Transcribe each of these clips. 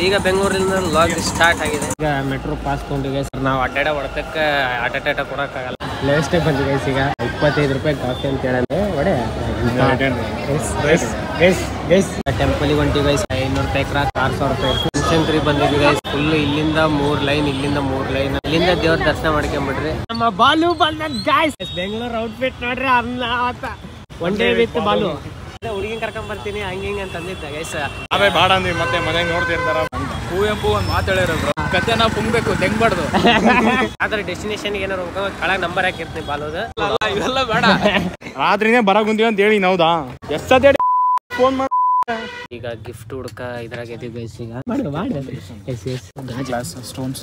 ಈಗ ಬೆಂಗಳೂರಿಂದ log start ಆಗಿದೆ. ಈಗ ಮೆಟ್ರೋ ಪಾಸ್ ಕೊಂಡಿಗೆ ಸರ್ ನಾವು ಅಡ್ಡಾಡ ಹೊಡೆತಕ್ಕೆ ಅಡ್ಡಾಟ ಕೊಡೋಕ್ಕಾಗಲ್ಲ. ಲೇಸ್ಟೇ ಬಂದಿದೆ ಈಗ 25 ರೂಪಾಯಿ ಕಾಫಿ ಅಂತ ಹೇಳಂದ್ರೆ ಒಡೆ ಟೆಂಪಲಿಗೆ ಹೊಂಟಿ ಗೈಸ್ 500 ರೂಪಾಯಿ ಕ್ರಾಸ್ 600 ರೂಪಾಯಿ ಶಂಕರಿ ಬಂದಿದ್ವಿ ಗೈಸ್. ಫುಲ್ ಇಲ್ಲಿಂದ 3 ಲೈನ್ ಇಲ್ಲಿಂದ 3 ಲೈನ್ ಇಲ್ಲಿಂದ ದೇವ್ರ ದರ್ಶನ ಮಾಡ್ಕೊಂಡ್ಬಿಡ್ರಿ. ನಮ್ಮ ಬಾಲು ಬಂದ ಗೈಸ್ ಬೆಂಗಳೂರು ಔಟ್ಫಿಟ್ ನೋಡ್ರಿ ಒನ್ ಡೇ ವಿತ್ ಬಾಲು ಹುಡುಗಿನ ಕರ್ಕೊಂಡ್ ಬರ್ತೀನಿ ಹಂಗ ಅಂತ ಅಂದಿದ್ದ ಗೈಸ್. ಅವೇ ಬಾಡ ಅಂದ್ವಿ ಮತ್ತೆ ಮನೆಗೆ ನೋಡ್ತಿರ್ತಾರ. ಕುವೆಂಪು ಒಂದ್ ಮಾತಾಡಿರೋದು ಕತೆ ನಾವು ಪುಂಗ್ಬೇಕು ತೆಂಗ್ಬಾರ್ದು. ಆದ್ರೆ ಡೆಸ್ಟಿನೇಷನ್ ಏನಾರು ಕೆಳಗೆ ನಂಬರ್ ಹಾಕಿರ್ತೀನಿ ಬಾಲೋದು. ಇವೆಲ್ಲ ಬೇಡ ರಾತ್ರಿನೇ ಬರ ಕುಂತೀವಿ ಅಂತ ಹೇಳಿ ಹೌದಾ ಎಷ್ಟ ಫೋನ್ ಮಾಡಿ. ಈಗ ಗಿಫ್ಟ್ ಹುಡ್ಕ ಇದ್ರಾಗ ಇದೀವಿ ಗೈಸ್. ಈಗ ಸ್ಟೋನ್ಸ್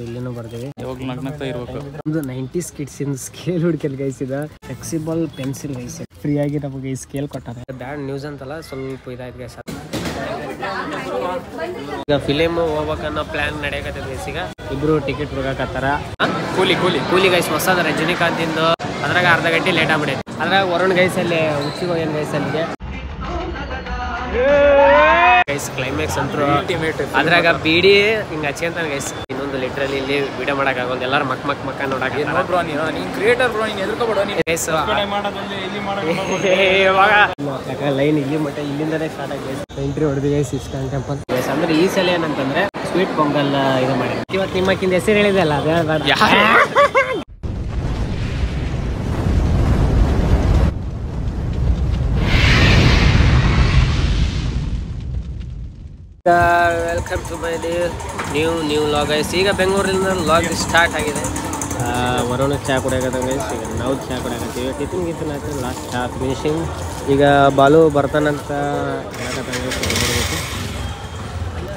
ಇಲ್ಲಿನೂ ಬರ್ತೀವಿ. ಇರ್ಬೇಕು 90s ಕಿಡ್ಸ್ ಇನ್ ಸ್ಕೇಲ್ ಹುಡ್ಕಲ್ ಗೈಸ್. ಇದ ಫ್ಲೆಕ್ಸಿಬಲ್ ಪೆನ್ಸಿಲ್ ಗೈಸ್ ಫ್ರೀ ಆಗಿ ನಮಗೆ ಈ ಸ್ಕೇಲ್ ಕೊಟ್ಟಾರೆ. ಬ್ಯಾಡ್ ನ್ಯೂಸ್ ಅಂತಲ್ಲ ಸ್ವಲ್ಪ ಇದಾಯ್ತು ಗೈಸ್. ಈಗ ಫಿಲಿಮ್ ಹೋಗ್ಬೇಕನ್ನೋ ಪ್ಲಾನ್ ನಡೆಯಕತ್ತದ ಗೈಸ್. ಈಗ ಇಬ್ರು ಟಿಕೆಟ್ ಹುಡುಕಾಕತ್ತಾರ. ಕೂಲಿ ಗೈಸ್ ಹೊಸದ ರಜನಿಕಾಂತ್ ಇಂದು. ಅದ್ರಾಗ ಅರ್ಧ ಗಂಟೆ ಲೇಟ್ ಆಗ್ಬಿಡೈತಿ. ಅದ್ರಾಗ ವರುಣ್ ಗೈಸ್ ಅಲ್ಲಿ ಹುಚ್ಚಿಗೆ ಹೋಗ್ಯಾನ ಗೈಸ್ ಅಲ್ಲಿಗೆ ಗೈಸ್. ಕ್ಲೈಮ್ಯಾಕ್ಸ್ ಅಂತೂ ಅದ್ರಾಗ ಬಿಡಿ ಹಿಂಗ ಹಚ್ಕೊಂತಾನೆ ಗೈಸ್. ಇನ್ನೊಂದು ಲಿಟ್ರಲಿ ಇಲ್ಲಿ ವಿಡಿಯೋ ಮಾಡಕ್ ಆಗೋದು. ಎಲ್ಲಾರು ಮಕ್ಕ ನೋಡಕ್ ಲೈನ್ ಇಲ್ಲಿ ಮಟ್ಟ ಇಲ್ಲಿಂದನೇ ಸ್ಟಾರ್ಟ್ ಆಗಿ ಎಂಟ್ರಿ ಹೊಡೆದು ಗೈಸ್ ಇಸ್ಕಾನ್ ಟೆಂಪಲ್ ಗೈಸ್. ಅಂದ್ರೆ ಈ ಸಲ ಏನಂತಂದ್ರೆ ಸ್ವೀಟ್ ಪೊಂಗಲ್ ಇದು ಮಾಡಿ. ಇವತ್ತು ನಿಮ್ಮಕ್ಕಿಂದ ಹೆಸರು ಹೇಳಿದೆ ಅಲ್ಲ ಅದೇ welcome to my new vlog guys. ಈಗ ಬೆಂಗಳೂರಿಂದ ಲಾಗ್ ಸ್ಟಾರ್ಟ್ ಆಗಿದೆ. ವರುಣ ಚಹಾ ಕುಡಿಯಾಕತ್ತ ಗೈಸ್. ಈಗ ನಾವು ಚಹಾ ಕುಡಿಯಾಕತ್ತೀವಿ. ಟಿಫಿನ್ ಆಯ್ತು ಲಾಸ್ಟ್ ಚಹಾ ಫಿನಿಶಿಂಗ್. ಈಗ ಬಾಲು ಬರ್ತಾನಂತ ಹೇಳಕತ್ತ.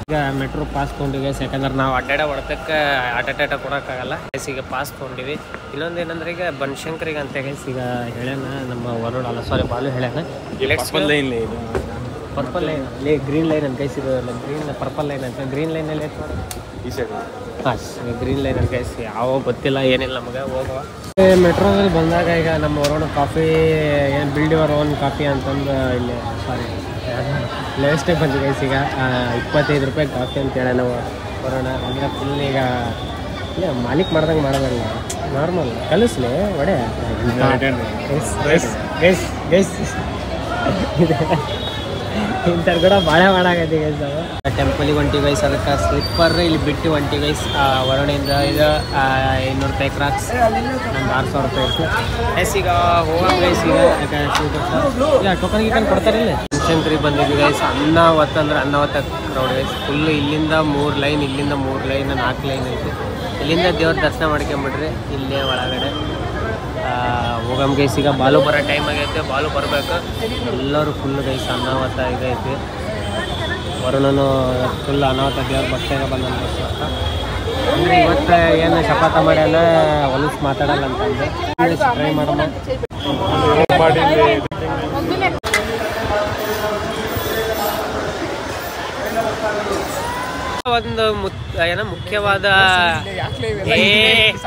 ಈಗ ಮೆಟ್ರೋ ಪಾಸ್ ತೊಗೊಂಡಿವಿ ಗೈಸ್. ಯಾಕಂದ್ರೆ ನಾವು ಅಡ್ಡಾಡ ಹೊಡೆತಕ್ಕೆ ಅಡ್ಡಾಟ ಕೊಡೋಕ್ಕಾಗಲ್ಲ ಗೈಸ್. ಈಗ ಪಾಸ್ ತೊಗೊಂಡಿವಿ. ಇನ್ನೊಂದು ಏನಂದ್ರೆ ಈಗ ಬನಶಂಕರಿಗೆ ಅಂತ ಗೈಸ್ ಈಗ ಹೇಳ್ಯಾನ ನಮ್ಮ ವರುಣ ಅಲ್ಲ ಸಾರಿ ಬಾಲು ಹೇಳ್ಯಾನ. ಪರ್ಪಲ್ ಲೈನ್ ಅಲ್ಲಿ ಗ್ರೀನ್ ಲೈನ್ ಅಂತ ಗೈಸ್. ಇದು ಗ್ರೀನ್ ಪರ್ಪಲ್ ಲೈನ್ ಅಂತ ಗ್ರೀನ್ ಲೈನಲ್ಲಿ ಈ ಸೈಡ್ ಗ್ರೀನ್ ಲೈನ್ ಅಂತ ಗೈಸ್. ಯಾವ ಗೊತ್ತಿಲ್ಲ ಏನಿಲ್ಲ ನಮಗೆ ಹೋಗುವ. ಮೆಟ್ರೋದಲ್ಲಿ ಬಂದಾಗ ಈಗ ನಮ್ಮ ವರುಣ ಕಾಫಿ ಏನು ಬಿಲ್ಡ್ ಯುವರ್ ಓನ್ ಕಾಫಿ ಅಂತಂದು ಇಲ್ಲಿ ಸಾರಿ ಲೇಸ್ಟೇ ಬಂದಿದೆ ಗೈಸ್. ಈಗ 25 ರೂಪಾಯಿ ಕಾಫಿ ಅಂತ ಹೇಳೋಣ ವರುಣ. ಅಂದರೆ ಫುಲ್ ಈಗ ಮಾಲೀಕ್ ಮಾಡ್ದಂಗೆ ಮಾಡೋದಲ್ಲ ನಾರ್ಮಲ್ ಕಲಿಸ್ಲಿ ಒಡೆ ಗೈಸ್ ಇಂಥವ್ರು ಕೂಡ ಭಾಳ ಮಾಡಾಕತ್ತಿ ಗೈಸ್. ನಾವು ಟೆಂಪಲಿಗೆ ಹೊಂಟಿ ಗೈಸ್. ಅದಕ್ಕೆ ಸ್ಲಿಪ್ಪರ್ ಇಲ್ಲಿ ಬಿಟ್ಟು ಹೊಂಟಿ ಗೈಸ್. ವರುಣಿಂದ ಇದು 200 ರೂಪಾಯಿ ಕ್ರಾಕ್ಸ್ ನಂದು 600 ರೂಪಾಯಿ ಇತ್ತು ಗೈಸ್. ಈಗ ಹೋಗೋಣ ಗೈಸ್. ಈಗ ಟೋಕನ್ ಗೀಕನ್ ಕೊಡ್ತಾರೆ ಇಲ್ಲಿ. ಶಂಕರಿ ಬಂದಿದ್ವಿ ಗೈಸ್. ಅನ್ನವತ್ತ ಕ್ರೌಡ್ ಗೈಸ್. ಫುಲ್ ಇಲ್ಲಿಂದ 3 ಲೈನ್ ಇಲ್ಲಿಂದ 3 ಲೈನ್ 4 ಲೈನ್ ಐತಿ. ಇಲ್ಲಿಂದ ದೇವ್ರ ದರ್ಶನ ಮಾಡ್ಕೊಂಬಿಡ್ರಿ. ಇಲ್ಲೇ ಒಳಗಡೆ ಹೋಗಮ್ ಗೈಸ್. ಈಗ ಬಾಲು ಬರೋ ಟೈಮ್ ಆಗೈತೆ. ಬಾಲು ಬರಬೇಕು. ಎಲ್ಲರೂ ಫುಲ್ ಗೈಸ್ ಅನಾವತ ಇದೈತಿ. ವರುಣನು ಫುಲ್ ಅನಾವತ ದೇವ್ರ ಭಕ್ತಿಯಾಗ ಬಂದ ಅಂದರೆ ಇವತ್ತು ಏನು ಶಪಥ ಮಾಡ್ಯಾನ ಹೊಲಸು ಮಾತಾಡಲ್ಲ ಅಂತಂದು ಟ್ರೈ ಮಾಡೋಣ. ಒಂದು ಏನೋ ಮುಖ್ಯವಾದ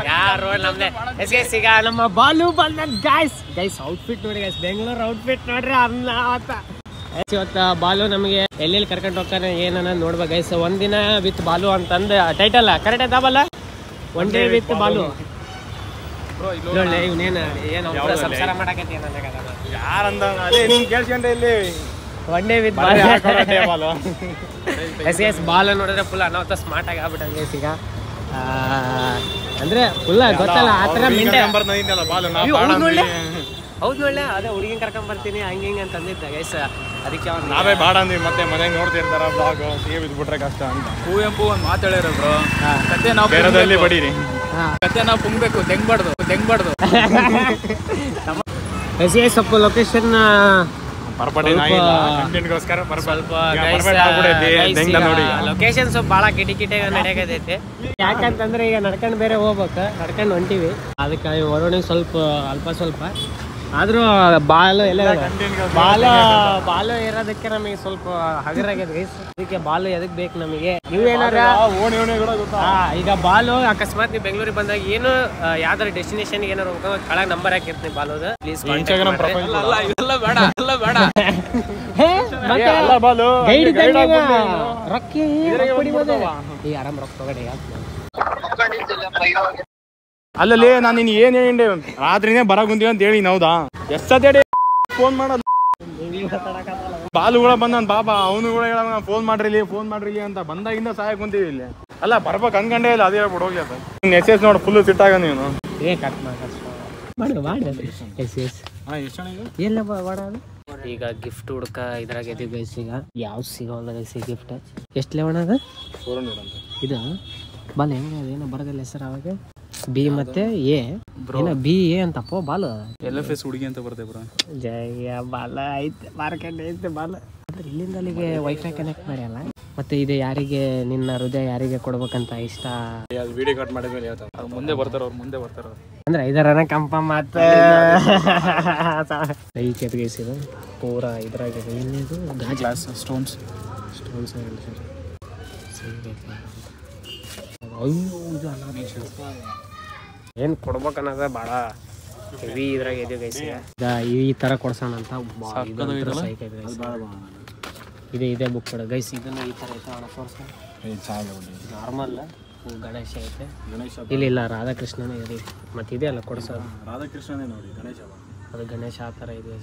ಯಾರು ನಮ್ದೆ ಈಗ ನಮ್ಮ ಬಾಲು ಬಂದ ಗೈಸ್ ಔಟ್ಫಿಟ್ ನೋಡಿ ಗೈಸ್. ಬೆಂಗಳೂರು ಔಟ್ಫಿಟ್ ನೋಡ್ರಿ ಅನ್ನಾವತ್ತ. ಇವತ್ತು ಬಾಲು ನಮಗೆ ಎಲ್ಲೆಲ್ಲಿ ಕರ್ಕೊಂಡು ಹೋಗ್ತಾನೆ ಏನನ್ನ ನೋಡ್ಬೇಕು ಗೈಸ್. ಒಂದಿನ ವಿತ್ ಬಾಲು ಅಂತಂದು ಟೈಟಲ್ ಕರೆಕ್ಟ್ ಆಯ್ತಾವಲ್ಲ. One day with Balu. ಇವನೇನು ಏನು ಸಂಸಾರ ಮಾಡಕತ್ತಿ ಯಾರಂದ ಕೇಳ್ಸ್ಕೊಂಡೆ ಇಲ್ಲಿ ಒನ್ ಡೇ ವಿತ್ ಎಸ್ ಬಾಲ್ ನೋಡಿದ್ರೆ ಫುಲ್ ಅನಾವತ್ತ ಸ್ಮಾರ್ಟ್ ಆಗಿ ಆಗ್ಬಿಟ್ಟಂಗೆ ಗೈಸ್. ಈಗ ಅಂದ್ರೆ ಫುಲ್ ಗೊತ್ತಲ್ಲ ಆ ಥರ ಹೌದು ಒಳ್ಳೆ ಅದೇ ಹುಡುಗಿನ ಕರ್ಕೊಂಡ್ ಬರ್ತೀನಿ ಹಂಗೆ ಅಂತ ಅಂದಿದ್ದ ಗೈಸ್. ಅದಕ್ಕೆ ನಾವೇ ಬಾಡ ಅಂದ್ವಿ ಮತ್ತೆ ಮನೆಗೆ ನೋಡ್ತಿರ್ತಾರ ಬ್ಲಾಗ್ ಬಿಟ್ಬಿಟ್ರೆ ಕಷ್ಟ ಅಂತ. ಕುವೆಂಪು ಒಂದ್ ಮಾತಾಡಿರೋದು ಕತೆ ನಾವು ಬೇರೆದಲ್ಲಿ ಬಡೀರಿ ಕತೆ ನಾವು ಪುಂಗ್ಬೇಕು ತೆಂಗ್ಬಾರ್ದು ಸ್ವಲ್ಪ ಲೊಕೇಶನ್ ಲೊಕೇಶನ್ ಸ್ವಲ್ಪ ಭಾಳ ಕಿಟಿಕಿಟಿಗ ನಡೆಯಕತೈತಿ. ಯಾಕಂತಂದ್ರೆ ಈಗ ನಡ್ಕೊಂಡು ಬೇರೆ ಹೋಗ್ಬೇಕು. ನಡ್ಕೊಂಡು ಹೊಂಟಿವಿ. ಅದಕ್ಕೆ ವರುಣಿಗೆ ಸ್ವಲ್ಪ ಆದ್ರೂ ಬಾಲು ಎಲ್ಲ ಬಾಲು ಇರೋದಕ್ಕೆ ನಮಗೆ ಸ್ವಲ್ಪ ಹಗರಾಗ್ಯದ ಗೈಸ್. ಅದಕ್ಕೆ ಬಾಲು ಎದಕ್ ಬೇಕು ನಮಗೆ. ನೀವೇನಾರ ಈಗ ಬಾಲು ಅಕಸ್ಮಾತ್ ನೀವು ಬೆಂಗಳೂರಿಗೆ ಬಂದಾಗ ಏನು ಯಾವ್ದಾರ ಡೆಸ್ಟಿನೇಷನ್ ಏನಾರು ಹೋಗ್ಬೇಕು ಕೆಳಗೆ ನಂಬರ್ ಹಾಕಿರ್ತೀನಿ ಬಾಲುದು. ಪ್ಲೀಸ್ ಅಲ್ಲ ಬಾಲು ಅಲ್ಲಲ್ಲಿ ನಾನು ನಿನ್ ಏನ್ ಹೇಳಿ ರಾತ್ರಿನೇ ಬರ ಕುಂತೀವಿ ಅಂತ ಹೇಳಿ ಹೌದಾ ಎಷ್ಟೇ ಫೋನ್ ಮಾಡೋದು ಬಾಲು ಕೂಡ ಬಂದ ಬಾಬಾ ಅವನು ಕೂಡ ಹೇಳ ಫೋನ್ ಮಾಡ್ರಿ ಅಂತ ಬಂದಾಗಿಂದ ಸಹಾಯ ಕುಂತೀವಿ ಇಲ್ಲಿ ಅಲ್ಲ ಬರ್ಬೇಕು ಅನ್ಕಂಡೇ ಇಲ್ಲ ಅದೇ ಹೇಳ್ಬಿಟ್ಟು ಹೋಗಿ ಅಂತ ಎಸ್ ನೋಡು ಫುಲ್ ಸಿಟ್ಟಾಗ ನೀನು ಈಗ ಗಿಫ್ಟ್ ಹುಡ್ಕ ಇದ್ರಾಗ ಇದೀವಿ ಗೈಸ್. ಈಗ ಯಾವ ಸಿಗೋಲ್ಲ ಗೈಸ್ ಗಿಫ್ಟ್. ಎಷ್ಟು ಲೆವನ್ ಅದ ಇದು ಬಾಲ್ ಹೆಂಗ ಅದೇನೋ ಬರೋದಿಲ್ಲ ಹೆಸರು ಅವಾಗ ಬಿ ಮತ್ತೆ ಎ ಬಿ ಎ ಅಂತಪ್ಪ ಬಾಲ್ LFS ಹುಡುಗಿ ಅಂತ ಬರ್ತೇ ಬ್ರೋ. ಜಯ ಬಾಲ ಐತೆ ಮಾರ್ಕೆಟ್ ಐತೆ ಬಾಲ್. ಅಂದ್ರೆ ಇಲ್ಲಿಂದ ಅಲ್ಲಿಗೆ ವೈಫೈ ಕನೆಕ್ಟ್ ಮಾಡ್ಯಲ್ಲ. ಮತ್ತೆ ಇದು ಯಾರಿಗೆ ನಿನ್ನ ಹೃದಯ ಯಾರಿಗೆ ಕೊಡ್ಬೇಕಂತ ಇಷ್ಟ ವಿಡಿಯೋ ಕಟ್ ಮಾಡಿದ್ಮೇಲೆ ಮುಂದೆ ಬರ್ತಾರ ಅಂದ್ರೆ ಐದರನ ಕಂಪ ಮಾತ ಈ ಕೆತ್ಗೈಸಿದು ಪೂರಾ ಇದ್ರಾಗಿದೆ. ಇನ್ನಿದು ಗ್ಲಾಸ್ ಸ್ಟೋನ್ಸ್ ಅಯ್ಯೋ ಇದು ಏನು ಕೊಡ್ಬೇಕನ್ನೋದ ಭಾಳ ಹೆವಿ ಇದ್ರಾಗ ಇದೆ ಗೈಸ್. ಈ ಥರ ಕೊಡ್ಸೋಣ ಅಂತ ಇದೆ ಬುಕ್ ಕೊಡ ಗೈಸ್. ಇದನ್ನು ಈ ಥರ ಐತೆ ಅಣ್ಣ ತೋರಿಸ ನಾರ್ಮಲ್ ಗಣೇಶ ಐತೆ ಇಲ್ಲ ರಾಧಾಕೃಷ್ಣನೇ ಇದೆ. ಮತ್ತು ಇದೆ ಅಲ್ಲ ಕೊಡ್ಸೋದು ರಾಧಾಕೃಷ್ಣನೇ ನೋಡಿ ಗಣೇಶ ಅದು ಗಣೇಶ ಆ ಥರ ಇದೆ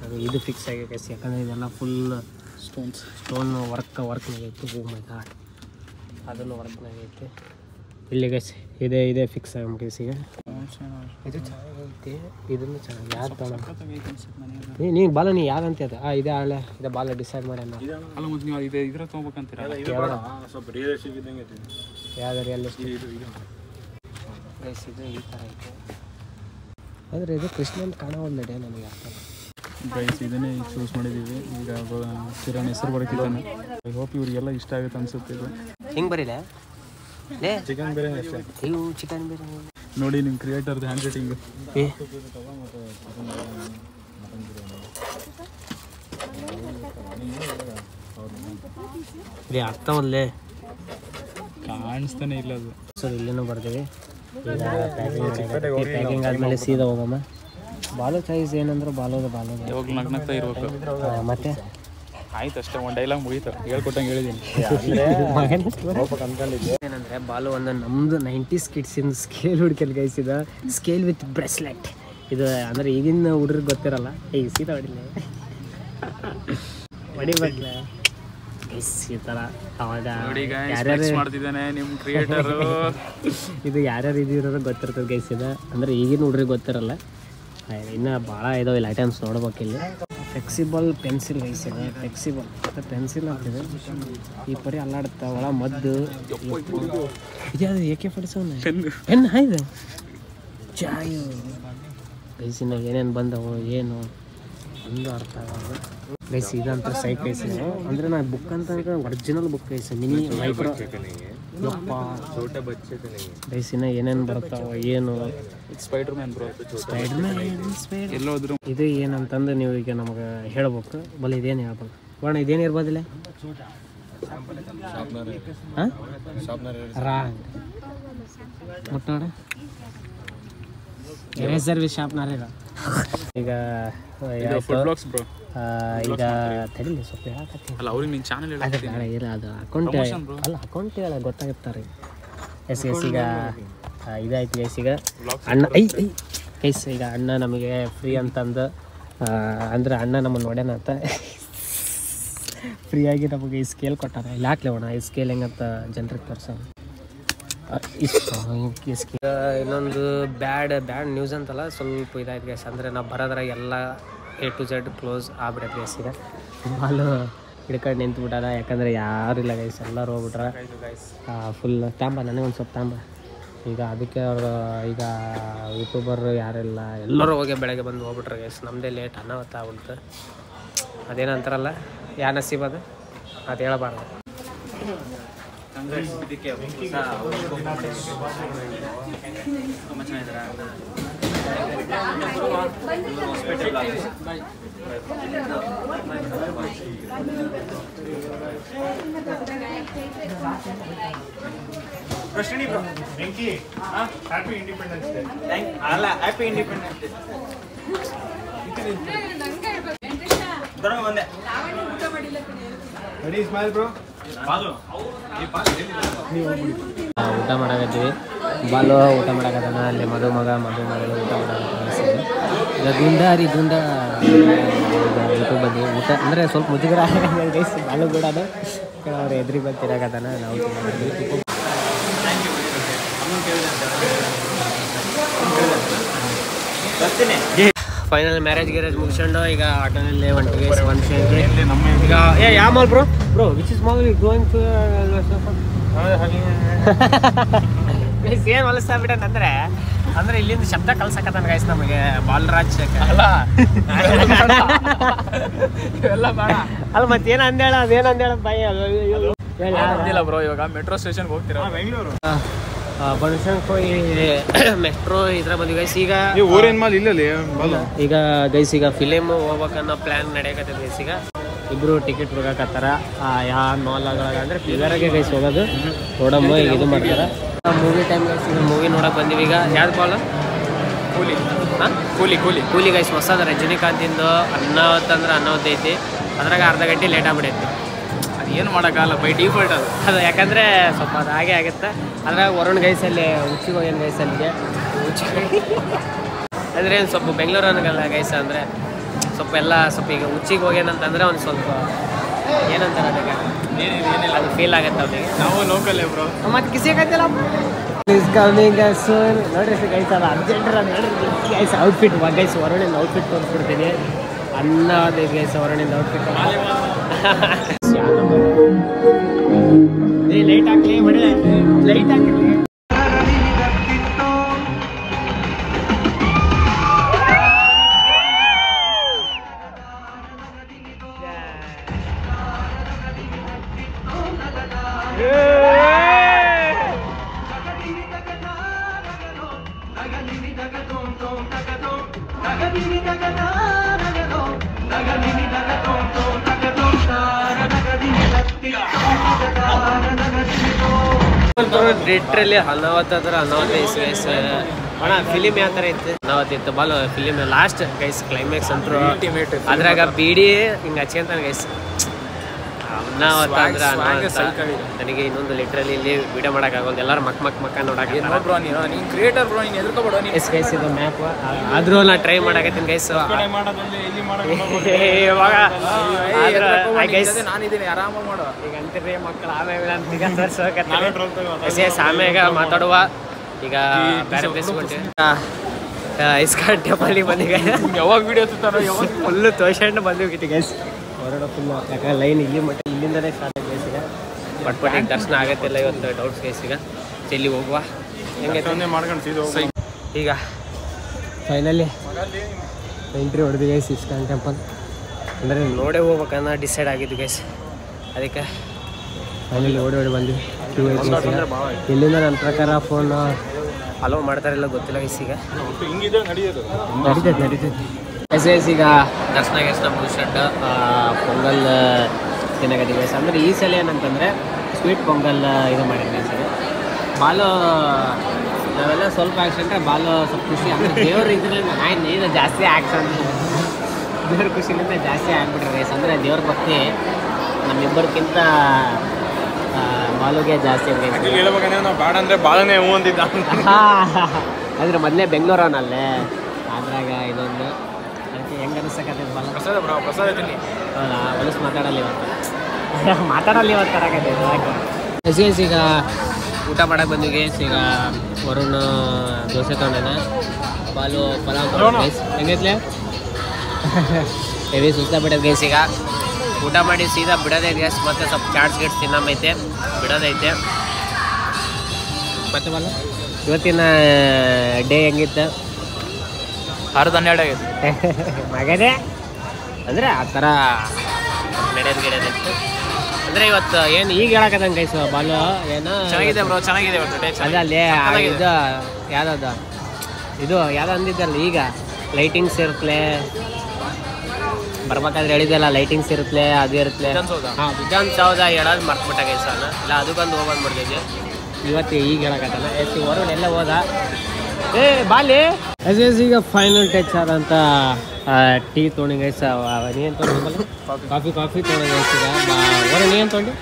ಅದು ಇದು ಫಿಕ್ಸ್ ಆಗಿ ಗೈಸ್. ಯಾಕಂದರೆ ಇದೆಲ್ಲ ಫುಲ್ ಸ್ಟೋನ್ ವರ್ಕ್ನಾಗೈತಿ. ಹೂ ಮೈ ಗಾಡ್ ಅದನ್ನು ವರ್ಕ್ನಾಗೈತಿ ಇಲ್ಲಿ ಗೈಸ್. ಇದೆ ಫಿಕ್ಸ್ ಆಗಿ ಗೈಸಿಗೆ. ಇದು ಚೆನ್ನಾಗೈತಿ ಇದನ್ನು ಚೆನ್ನಾಗಿ ಯಾರು ತಗೊಂಡು ನೀವು ಬಾಲ ನೀ ಯಾವ್ದಂತ ಇದೆ ಇದೆ ಹಳೆ ಇದೆ ಬಾಲ ಡಿಸೈಡ್ ಮಾಡಿ ಯಾವ್ದು ರಿಯಲಿಸ್ಟಿಕ್ ಗೈಸ್. ಇದು ಈ ಥರ ಐತೆ ಆದರೆ ಇದು ಕೃಷ್ಣನ್ ಕಾಣೋಲ್ಲಡೆ ನನಗೆ ಯಾವ ಥರ ಗೈಸ್. ಇದನ್ನೇ ಚೂಸ್ ಮಾಡಿದ್ದೀವಿ. ಈಗ ಕಿರಣ್ ಹೆಸರು ಬರೋಕ್ಕಿದ್ದಾನೆ. ಐ ಹೋಪ್ ಇವ್ರಿಗೆಲ್ಲ ಇಷ್ಟ ಆಗುತ್ತೆ ಅನ್ಸುತ್ತೆ. ಇದು ಹಿಂಗೆ ಬರೀಲ್ಲ ಚಿಕನ್ ಬಿರಿಯಾನಿ ಅಷ್ಟೇ. ಇವು ಚಿಕನ್ ಬಿರಿಯಾನಿ ನೋಡಿ ನಿಮ್ಮ ಕ್ರಿಯೇಟರ್ದು ಹ್ಯಾಂಡ್ ರೈಟಿಂಗ್ ಆಗ್ತಾವಲ್ಲೇ ಕಾಣಿಸ್ತಾನೆ ಇಲ್ಲ ಅದು. ಸರ್ ಇಲ್ಲೇನೂ ಬರ್ತೀವಿ. ಈಗ ಪ್ಯಾಕಿಂಗ್ ಆದಮೇಲೆ ಸೀದಾ ಹೋಗಮ್ಮ. ಬಾಲು ಸೈಜ್ ಏನಂದ್ರೆ ಬಾಲೋದು ಯಾವಾಗ ನಗ್ನಗ್ತಾ ಇರ್ಬೇಕು. ಮತ್ತೆ ಆಯ್ತು ಅಷ್ಟೇ ಒಂದು ಡೈಲಾಗ್ ಮುಗೀತು ಹೇಳ್ಕೊಟ್ಟಂಗೆ ಹೇಳಿದ್ದೀನಿ. ಏನಂದರೆ ಬಾಲು ಒಂದು ನಮ್ಮದು 90s ಕಿಡ್ಸಿನ ಸ್ಕೇಲ್ ಹುಡ್ಕಲ್ಲಿ ಗೈಸಿದ ಸ್ಕೇಲ್ ವಿತ್ ಬ್ರೆಸ್ಲೆಟ್. ಇದು ಅಂದರೆ ಈಗಿನ ಹುಡುಗ್ರಿಗೆ ಗೊತ್ತಿರಲ್ಲ. ಈಗ ಸೀದಾ ಹೊಡಿಬೇಕಲ್ಲ ಗೈಸ್ ಈ ಥರ. ಅವಾಗ ಯಾರ್ಯಾರು ಮಾಡ್ತಿದ್ದಾನೆ ನಿಮ್ಮ ಕ್ರಿಯೇಟರು. ಇದು ಯಾರ್ಯಾರು ಇದಿರೋದು ಗೊತ್ತಿರ್ತದೆ ಗೈಸ್. ಇದು ಅಂದರೆ ಈಗಿನ ಹುಡ್ರಿಗೆ ಗೊತ್ತಿರಲ್ಲ. ಇನ್ನು ಭಾಳ ಇದಾವೆ ಇಲ್ಲಿ ಐಟಮ್ಸ್ ನೋಡ್ಬೇಕಿಲ್ಲಿ. ಫ್ಲೆಕ್ಸಿಬಲ್ ಪೆನ್ಸಿಲ್ ಗೈಸ್ ಇದೆ. ಫ್ಲೆಕ್ಸಿಬಲ್ ಮತ್ತು ಪೆನ್ಸಿಲ್ ಆಗ್ತಿದೆ. ಈ ಪರಿ ಅಲ್ಲಾಡುತ್ತಾ ಒಳ ಮದ್ದು ಇದ್ಯಾವುದು AK-47 ಪೆನ್ ಇದೆ ಚಾಯು ಗೈಸಿನ ಏನೇನು ಬಂದವು ಏನು ಒಂದು ಅರ್ಥ ಆಗೋದು ಗೈಸ್. ಇದಂತ ಸೈಕ್ ಗೈಸ್. ಅಂದರೆ ನಾನು ಬುಕ್ ಅಂತ original book guys. Mini micro ಯಪ್ಪ ಗೈಸಿನ ಏನೇನು ಬರ್ತಾವ ಏನು ಸ್ಪೈಡರ್ಮ್ಯಾನ್ ಎಲ್ಲೋದ್ರು. ಇದು ಏನಂತಂದು ನೀವು ಈಗ ನಮಗೆ ಹೇಳ್ಬೇಕು. ಬಲ್ಲ ಇದೇನು ಹೇಳ್ಬೇಕು ಬಣ್ಣ ಇದೇನು ಇರ್ಬೋದಿಲ್ಲ ರಾಂಗ್ ಮುಟ್ಟೋಣ ಎರೇಸರ್ ವಿ ಶಾರ್ಪ್ನರ್ ಈಗ ಈಗ ತಡಿಲಿ ಸ್ವಲ್ಪ ಹೇಳಕತ್ತೀನಿ. ಇಲ್ಲ ಅದು ಅಕೌಂಟ್ ಅಲ್ಲ ಅಕೌಂಟ್ ಹೇಳ ಗೊತ್ತಾಗುತ್ತಾರೆ. ಎಸ್ ಈಗ ಇದಾಯ್ತು ಗೈಸ್. ಈಗ ಅಣ್ಣ ಗೈಸ್ ಈಗ ಅಣ್ಣ ನಮಗೆ ಫ್ರೀ ಅಂತಂದು ಅಂದ್ರೆ ಅಣ್ಣ ನಮ್ಮನ್ನು ನೋಡ್ಯಾನ ಅಂತ ಫ್ರೀಯಾಗಿ ನಮಗೆ ಈ ಸ್ಕೇಲ್ ಕೊಟ್ಟಾರೆ. ಇಲ್ಲಿ ಹಾಕ್ಲೇವಣ ಈ ಸ್ಕೇಲ್ ಹೆಂಗಂತ ಜನರಿಗೆ ತೋರ್ಸೋಣ. ಇನ್ನೊಂದು ಬ್ಯಾಡ್ ನ್ಯೂಸ್ ಅಂತಲ್ಲ ಸ್ವಲ್ಪ ಇದಾಯ್ತು ಗೈಸ್. ಅಂದರೆ ನಾವು ಬರೋದ್ರಾಗ ಎಲ್ಲ A to Z ಕ್ಲೋಸ್ ಆಗ್ಬಿಡತ್ತೆ ಗೈಸ್. ಈಗ ಬಾಲು ಹಿಡ್ಕೊಂಡು ನಿಂತ್ಬಿಟ್ಟಾರ. ಯಾಕಂದರೆ ಯಾರು ಇಲ್ಲ ಗೈಸ್, ಎಲ್ಲರೂ ಹೋಗ್ಬಿಟ್ರೆ ಫುಲ್ ತಾಂಬ ನನಗೆ ಒಂದು ಸ್ವಲ್ಪ ತಾಂಬ. ಈಗ ಅದಕ್ಕೆ ಅವರು ಈಗ ಯೂಟ್ಯೂಬರ್ ಯಾರೆಲ್ಲ ಎಲ್ಲರೂ ಹೋಗಿ ಬೆಳಗ್ಗೆ ಬಂದು ಹೋಗ್ಬಿಟ್ರೆ ಗೈಸ್. ನಮ್ಮದೇ ಲೇಟ್ ಅನಾವತ್ತ ಆಗ್ಬಿಡ್ತು. ಅದೇನಂತಾರಲ್ಲ ಯಾ ನಸೀಬ್ ಅದು ಹೇಳಬಾರ್ದು. ಪ್ರಶ್ನೆ ಬ್ರೋ ಬೆಂಕಿ ಹ್ಯಾಪಿ ಇಂಡಿಪೆಂಡೆನ್ಸ್ ಡೇ. ಅಲ್ಲ ಹ್ಯಾಪಿ ಇಂಡಿಪೆಂಡೆನ್ಸ್ ಡೇ. ಊಟ ಮಾಡಕತ್ತೀವಿ. ಬಾಲು ಊಟ ಮಾಡಕತ್ತಾನ, ಅಲ್ಲಿ ಮಧು ಮಗಳು ಊಟ ಮಾಡಕತ್ತೀವಿ. ಈಗ ದುಂಡ ಯೂಟ್ಯೂಬ್ ಬಗ್ಗೆ ಊಟ ಅಂದರೆ ಸ್ವಲ್ಪ ಮುಜುಗರ ಗೈಸ್. ಬಾಲು ಕೂಡ ಅವ್ರು ಎದುರಿಗೆ ಬಂದು ತಿನ್ನಕತ್ತಾನ, ನಾವು ತಿನ್ನಕತ್ತೀವಿ. ಫೈನಲ್ ಮ್ಯಾರೇಜ್ ಮುಗಿಸ್ಕೊಂಡು ಈಗ ಆಟೋನಲ್ಲಿ ಹೊಂಟಿಗೆ ಈಗ ಯಾವ mall bro which is mall going ಏನ್ ಹೊಲಸ್ತಾ ಬಿಟ್ಟಂದ್ರೆ ಅಂದ್ರೆ ಇಲ್ಲಿಂದ ಶಬ್ದ ಕಲ್ಸಕತ್ತಾನ ಗೈಸ್ ನಮಗೆ ಬಾಲರಾಜ್ ಅಲ್ಲ ಮತ್ತೇನ ಅಂದೇಳ ಅದೇನ ಅಂದೇಳ ಬಾಯಿ ಬ್ರೋ. ಇವಾಗ ಮೆಟ್ರೋ ಸ್ಟೇಷನ್ ಹೋಗ್ತೀರಾ ಬೆಂಗಳೂರು ಬನಶಂಕರಿ ಮೆಟ್ರೋ ಇದ್ರ ಬಂದ್ವಿ ಗೈಸ್. ಈಗ ಊರೇನ್ ಮಾಲ್ ಇಲ್ಲಲ್ಲಿ ಈಗ ಗೈಸ್ ಈಗ ಫಿಲಿಮ್ ಹೋಗ್ಬೇಕನ್ನೋ ಪ್ಲಾನ್ ನಡೆಯಕತ್ತದ ಗೈಸ್. ಈಗ ಇಬ್ರು ಟಿಕೆಟ್ ಹುಡುಗಾಕತ್ತಾರ ಯಾವ ಮಾಲ್ಗಳಾಗ ಅಂದ್ರೆ ಫಿಗರ್ಗೆ ಗೈಸ್ ಹೋಗೋದು ನೋಡಮ್ಮ ಈಗ ಇದು ಮಾಡ್ತಾರ. ಮೂವಿ ಟೈಮ್ ಗೈಸ್ ಈಗ ಮೂವಿ ನೋಡಕ್ ಬಂದಿವಿ. ಈಗ ಯಾವ್ದು ಬಾಲ್ ಕೂಲಿ ಗೈಸ್ ಹೊಸದ ರಜನಿಕಾಂತಿಂದು ಅನ್ನವತ್ತು ಐತಿ. ಅದ್ರಾಗ ಅರ್ಧ ಗಂಟೆ ಲೇಟ್ ಆಗ್ಬಿಡೈತಿ. ಏನು ಮಾಡೋಕ್ಕಾಗಲ್ಲ ಬೈ ಡಿಫಾಲ್ಟ್ ಅದು ಯಾಕಂದರೆ ಸ್ವಲ್ಪ ಅದು ಹಾಗೆ ಆಗುತ್ತೆ. ಅದ್ರಾಗ ವರುಣ್ ಗೈಸಲ್ಲಿ ಉಚ್ಚಿಗೆ ಹೋಗ್ಯಾನ ಗೈಸಲ್ಲಿಗೆ ಅಂದರೆ ಸ್ವಲ್ಪ ಬೆಂಗಳೂರು ಅನ್ನಗಲ್ಲ ಗೈಸ ಅಂದರೆ ಸ್ವಲ್ಪ ಈಗ ಉಚ್ಚಿಗೆ ಹೋಗ್ಯಾನಂತಂದ್ರೆ ಒಂದು ಸ್ವಲ್ಪ ಏನಂತಾರೆ ಅದಕ್ಕೆ ಏನಿಲ್ಲ ಅದು ಫೀಲ್ ಆಗುತ್ತೆ ಅವ್ರಿಗೆ. ನಾವು ಲೋಕಲ್ಲೇ ಬ್ರೋ ಮತ್ತೆ ಕಿಸಿಯಾಗತ್ತಲ್ಲ ಪ್ಲೀಸ್ ಕಮಿಂಗ್ ಸೂನ್ ನೋಡ್ರಿ ಗೈಸ್. ಅದು ಅರ್ಜೆಂಟ್ರ ನೋಡ್ರಿ ಗೈಸ್ ಔಟ್ಫಿಟ್ ಗೈಸ್ ವರುಣಿಂದ ಔಟ್ಫಿಟ್ ತೋರಿಸ್ಬಿಡ್ತೀನಿ. ಅನ್ನೋದು ಗೈಸ್ ವರುಣಿಂದ ಔಟ್ಫಿಟ್ ಲೈಟ್ ಹಾಕ್ಲಿ ಮಳೆ ಲೈಟ್ ಹಾಕಿರ್ಲಿ. ಥಿಯೇಟ್ರಲ್ಲಿ ಅನ್ನವತ್ತು ಗೈಸ್ ಅಣ್ಣ ಫಿಲಿಮ್ ಯಾವ ಥರ ಇತ್ತು ಅನ್ನವತ್ತಿತ್ತು Balu film last guys climax ಅಂತೂ ಅದ್ರಾಗ ಬಿಡಿ ಹಿಂಗೆ ಹಚ್ಕೊಂತಾನೆ ಗೈಸ್. ಅನ್ನವತ್ತ ಅಂದ್ರೆ ನನಗೆ ಇನ್ನೊಂದು ಲಿಟ್ರಲ್ಲಿ ಇಲ್ಲಿ ವಿಡಿಯೋ ಮಾಡೋಕ್ಕಾಗೋದು ಎಲ್ಲರೂ ಮಕ್ಕ ನೋಡಕ್ಕೆ ಎಸ್ ಗೈಸ್ ಇದು ಮ್ಯಾಪ್ ಆದ್ರೂ ನಾ ಟ್ರೈ ಮಾಡಕತ್ತೀನಿ ಗೈಸ್. ಇವಾಗ ನಾನಿದ್ದೀನಿ ಆರಾಮಾಗಿ ಮಾಡೋ ಈಗ ಅಂತೀರಿ ಮಕ್ಕಳು ಆಮೇಲೆ ಆಮ್ಯಾಗ ಮಾತಾಡುವ. ಈಗ ಬೇರೆ ಪ್ಲೇಸ್ ಇಸ್ಕಾನ್ ಟೆಂಪಲ್ಗೆ ಬಂದಿಗೆ ಯಾವಾಗ ವಿಡಿಯೋ ಫುಲ್ಲು ತೋರ್ಸ್ಕೊಂಡು ಬಂದಿವಿ ಗೈಸ್. ಹೊರಡ ಫುಲ್ ಯಾಕಂದ್ರೆ ಲೈನ್ ಇಲ್ಲಿ ಮಟ್ಟ ಇಲ್ಲಿಂದನೇ ಸ್ಟಾರ್ಟ್ ಆಗಿ ಗೈಸ್. ಈಗ ಪಟ್ಪಟ್ಟಿ ದರ್ಶನ ಆಗತ್ತಿಲ್ಲ ಇವತ್ತು ಡೌಟ್ಸ್ ಗೈಸ್. ಈಗ ಚೆಲ್ಲಿ ಹೋಗುವ ಹೆಂಗೆ ಮಾಡ್ಕೊಂಡು ಈಗ ಫೈನಲಿ ಎಂಟ್ರಿ ಹೊಡೆದು ಗೈಸ್ ಇಸ್ಕಾನ್ ಟೆಂಪಲ್. ಅಂದರೆ ನೋಡೇ ಹೋಗ್ಬೇಕನ್ನ ಡಿಸೈಡ್ ಆಗಿದ್ದು ಗೈಸ್. ಅದಕ್ಕೆ ಫೈನಲಿ ಓಡಿ ಬಂದ್ವಿ. ಇಲ್ಲಿಂದ ನನ್ನ ಪ್ರಕಾರ ಫೋನ್ ಅಲೋ ಮಾಡ್ತಾರಿಲ್ಲ ಗೊತ್ತಿಲ್ಲ ಗೈಸ್. ಈಗ ನಡೀತೈತೆ ಗೈಸ್. ಈಗ ದರ್ಶನ ಮುಗಿಸ್ಕೊಂಡು ಪೊಂಗಲ್ ತಿನ್ನಕತ್ತೀವಿ ಗೈಸ್. ಅಂದರೆ ಈ ಸಲ ಏನಂತಂದರೆ ಸ್ವೀಟ್ ಪೊಂಗಲ್ ಇದು ಮಾಡಿದ್ವಿ ಗೈಸ್. ಬಾಲು ನಾವೆಲ್ಲ ಸ್ವಲ್ಪ ಆ್ಯಕ್ಷನ್ರೆ ಬಾಲು ಸ್ವಲ್ಪ ಖುಷಿ ಅಂದರೆ ದೇವ್ರ ಇದರಿಂದ ಇದು ಜಾಸ್ತಿ ಆ್ಯಕ್ಷನ್ ದೇವ್ರ ಖುಷಿಲಿಂದ ಜಾಸ್ತಿ ಆಗ್ಬಿಟ್ರೆ ಗೈಸ್. ಅಂದರೆ ದೇವ್ರ ಭಕ್ತಿ ನಮ್ಮಿಬ್ಬರಿಗಿಂತ ಬಾಲುಗೆ ಜಾಸ್ತಿ ಹೇಳ್ಬೇಕಂದ್ರೆ ನಾವು ಬೇಡ ಅಂದರೆ ಬಾಳನೇ ಹೂ ಅಂತಿದ್ದ. ಅಂದರೆ ಮೊದಲೇ ಬೆಂಗಳೂರವನಲ್ಲೇ ಅದ್ರಾಗ ಇದೊಂದು ಅದಕ್ಕೆ ಹೆಂಗೆ ಅನಿಸ್ತಕ್ಕಂಥ ಬಾಲ ಪ್ರಸಾದ ತಿನ್ನಿ. ಹೌದಾ ಹೊಲಸು ಮಾತಾಡಲ್ಲ ಇವತ್ತು ತರಕೈತೆ ಗೈಸ್. ಈಗ ಊಟ ಮಾಡಕ್ಕೆ ಬಂದ್ವಿ ಗೈಸ್. ಈಗ ವರುಣ್ ದೋಸೆ ತೊಗೊಂಡೇನ, ಬಾಲು ಪಲಾವ್ ಗೈಸ್. ಹೆಂಗೈತ್ಲೆ ಹೆವಿ ಸುಸ್ತ ಬಿಡೋದು ಗೈಸ್. ಈಗ ಊಟ ಮಾಡಿ ಸೀದಾ ಬಿಡೋದೇ ಗೈಸ್. ಮತ್ತೆ ಸ್ವಲ್ಪ ಚಾಟ್ಸ್ ಗಿಟ್ಸ್ ತಿನ್ನೈತೆ ಬಿಡೋದೈತೆ. ಮತ್ತೆ ಬಾಲು ಇವತ್ತಿನ ಡೇ ಹೆಂಗಿತ್ತು? 12 ಆಗೈತೆ ಮಗನೇ ಅಂದರೆ ಆ ಥರ ನಡೆಯೋದಿತ್ತು. ಅಂದರೆ ಇವತ್ತು ಏನು ಈಗ ಹೇಳಕತ್ತಂಗೆ ಗೈಸ್ ಬಾಲು ಏನು ಚೆನ್ನಾಗಿದೆ ಬ್ರೋ, ಚೆನ್ನಾಗಿದೆ ಇವತ್ತು ಡೇ. ಅದೇ ಅಲ್ಲಿ ಇದು ಯಾವುದದು ಇದು ಯಾವುದೋ ಅಂದಿದ್ದಲ್ಲ ಈಗ ಲೈಟಿಂಗ್ಸ್ ಇರುತ್ತಲೆ ಬರ್ಬೇಕಾದ್ರೆ ಹೇಳಿದ್ದೆಲ್ಲ ಲೈಟಿಂಗ್ಸ್ ಇರುತ್ತಲೆ ಅದು ಇರುತ್ತಲೆ. ಹಾಂ ವಿಧಾನಸೌಧ ಹೇಳೋದು ಮರ್ತ್ಬಿಟ್ಟ ಗೈಸ್. ಇಲ್ಲ ಅದಕ್ಕೊಂದು ಹೋಗೋದು ಮಾಡಿದ್ವಿ ಇವತ್ತು ಈಗ ಹೇಳಕತ್ತಲ್ಲ. ಎಷ್ಟು ಹೊರಗಡೆ ಎಲ್ಲ ಹೋದ ಬಾಲಿ ಎಸ್ ಈಗ ಫೈನಲ್ ಟಚ್ ಆದಂಥ ಟೀ ತೊಗೊಂಡು ಗೈಸ್ ನೀ ಏನು ತೊಗೊಂಡು ಕಾಫಿ ತೊಗೊಂಡು ಗೈಸ್ ಈಗ ಹೊರ ನೀ ಏನು ತೊಗೊಂಡು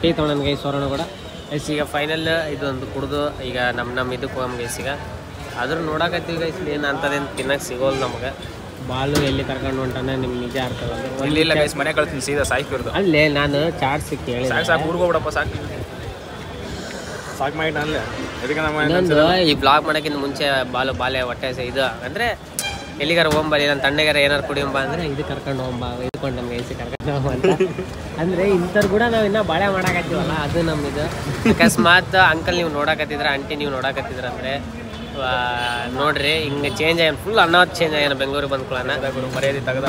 ಟೀ ತೊಗೊಂಡು ಗೈಸ್ ಹೊರಣ ಕೂಡ ಗೈಸ್ ಈಗ ಫೈನಲ್ ಇದೊಂದು ಕುಡ್ದು ಈಗ ನಮ್ಮ ಇದಕ್ಕೆ ಹೋಗಮ್ ಗೈಸ್ ಈಗ ಆದ್ರೂ ನೋಡಕತ್ತೀವಿ ಗೈಸ್ ಏನು ಅಂಥದ್ದೇನು ತಿನ್ನಕ್ಕೆ ಸಿಗೋಲ್ಲ ನಮ್ಗೆ ಬಾಲು ಎಲ್ಲಿ ಕರ್ಕೊಂಡು ಹೊಂಟಾನೆ ನಿಮ್ಗೆ ನಿಜ ಅರ್ಥವಲ್ಲ ಇಲ್ಲ ಗೈಸ್ ಮನೆ ಕಳ್ತೀನಿ ಸೀದಾ ಸಾಯ್ಕಿರ್ದು ಅಲ್ಲೇ ನಾನು ಚಾಟ್ ಸಿಕ್ಕಿ ಹೇಳಿ ಸಾಕು ಊರ್ಗೋಗ್ಬಿಡಪ್ಪ ಸಾಕು ಮಾಡಿ ಅಲ್ಲೇ ಅದಕ್ಕೆ ನಮ್ಮ ಇನ್ನೊಂದು ಈ ಬ್ಲಾಗ್ ಮಾಡೋಕ್ಕಿಂತ ಮುಂಚೆ ಬಾಲೆ ಹೊಟ್ಟೆ ಇದು ಅಂದರೆ ಎಲ್ಲಿಗಾರ ಹೋಗ್ಬಾರಿ ನಾನು ತಣ್ಣಗಾರ ಏನಾರು ಕುಡಿಯಂಬ ಅಂದರೆ ಇದು ಕರ್ಕೊಂಡು ಹೋಗ್ಬ ಇದ್ಕೊಂಡು ನಮ್ಗೆ ಐಸಿ ಕರ್ಕೊಂಡು ಹೋಗ್ಬ ಅಂತ ಅಂದರೆ ಇಂಥವ್ರು ಕೂಡ ನಾವು ಇನ್ನೂ ಬಾಳೆ ಮಾಡಾಕತ್ತೀವಲ್ಲ ಅದು ನಮ್ಮಿದು ಅಕಸ್ಮಾತ್ ಅಂಕಲ್ ನೀವು ನೋಡಕತ್ತಿದ್ರೆ ಆಂಟಿ ನೀವು ನೋಡಕತ್ತಿದ್ರ ಅಂದರೆ ನೋಡ್ರಿ ಹಿಂಗೆ ಚೇಂಜ್ ಆಗ್ಯಾನ ಫುಲ್ ಅನ್ನೋದು ಚೇಂಜ್ ಆಗ್ಯಾನ ಬೆಂಗಳೂರಿಗೆ ಬಂದ್ಕೊಳ್ಳೋಣ ಮರ್ಯಾದೆ ತೆಗೆದ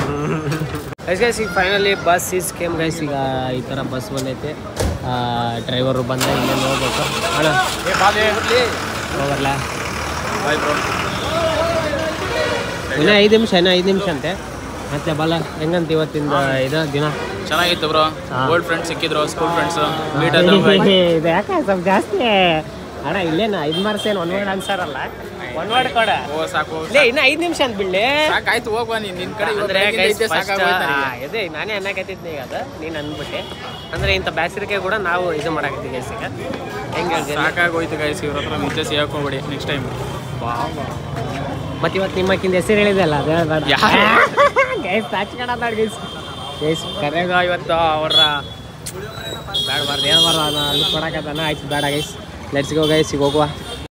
ಗೈಸ್ ಈಗ finally bus is came guys ಈಗ ಈ ಥರ ಬಸ್ ಬಂದೈತೆ ಡ್ರೈವರು ಬಂದ ಇಲ್ಲೇ ನೋಡ್ಬೇಕು ಅಣ್ಣ ಹೋಗಲ್ಲ ಇನ್ನೂ 5 ನಿಮಿಷ ಅಂತೆ ಮತ್ತೆ ಬಲ್ಲ ಹೆಂಗಂತ ಇವತ್ತಿಂದ ಇದು ದಿನ ಚೆನ್ನಾಗಿತ್ತು ಬ್ರೋ ಓಲ್ಡ್ ಫ್ರೆಂಡ್ಸ್ ಸಿಕ್ಕಿದ್ರು ಸ್ಕೂಲ್ ಫ್ರೆಂಡ್ಸ್ ಇದು ಯಾಕೆ ಸ್ವಲ್ಪ ಜಾಸ್ತಿ ಅಣ್ಣ ಇಲ್ಲೇನು 5 ಮಾರ್ಕ್ಸ್ ಏನು 1 ವರ್ಡ್ ಆನ್ಸರ್ ಅಲ್ಲ 1 ವರ್ಡ್ ಕೊಡ ಸಾಕು ಇನ್ನು 5 ನಿಮಿಷ ಅಂತ ಬಿಡ್ಲಿ ಸಾಕಾಯ್ತು ಹೋಗುವ ನಿನ್ನ ಕಡೆ ಅದೇ ನಾನೇ ಅನ್ನಕತ್ತಿದ್ದೆ ಈಗ ಅದು ನೀನು ಅಂದ್ಬಿಟ್ಟೆ ಅಂದರೆ ಇಂಥ ಬ್ಯಾಸರಿಕೆ ಕೂಡ ನಾವು ಇದು ಮಾಡಾಕತ್ತೀವಿ ಗೈಸ್ ಈಗ ಹೆಂಗೆ ಹೇಳ್ತೀನಿ ಸಾಕಾಗೋಯ್ತು ಗೈಸ್ ಇವ್ರ ಹತ್ರ ಮುಂಚೆ ಸಿಗಾಕೋಬೇಡಿ ನೆಕ್ಸ್ಟ್ ಟೈಮ್ ಮತ್ತೆ ಇವತ್ತು ನಿಮ್ಮಕ್ಕಿಂದ ಹೆಸರು ಹೇಳಿದೆ ಅಲ್ಲ ಅದು ಗೈಸ್ ಸಾಚ್ಕಡ ಗೈಸ್ ಕರೆಗ ಇವತ್ತು ಅವ್ರ ಬೇಡಬಾರ್ದು ಹೇಳ್ಬಾರ್ದು ಅಲ್ಲಿ ಕೊಡಕತ್ತಾನ ಆಯ್ತು ಬೇಡ ಗೈಸ್ ಲೆಟ್ಸ್ ಗೋ ಗೈಸ್ ಈಗ ಹೋಗುವ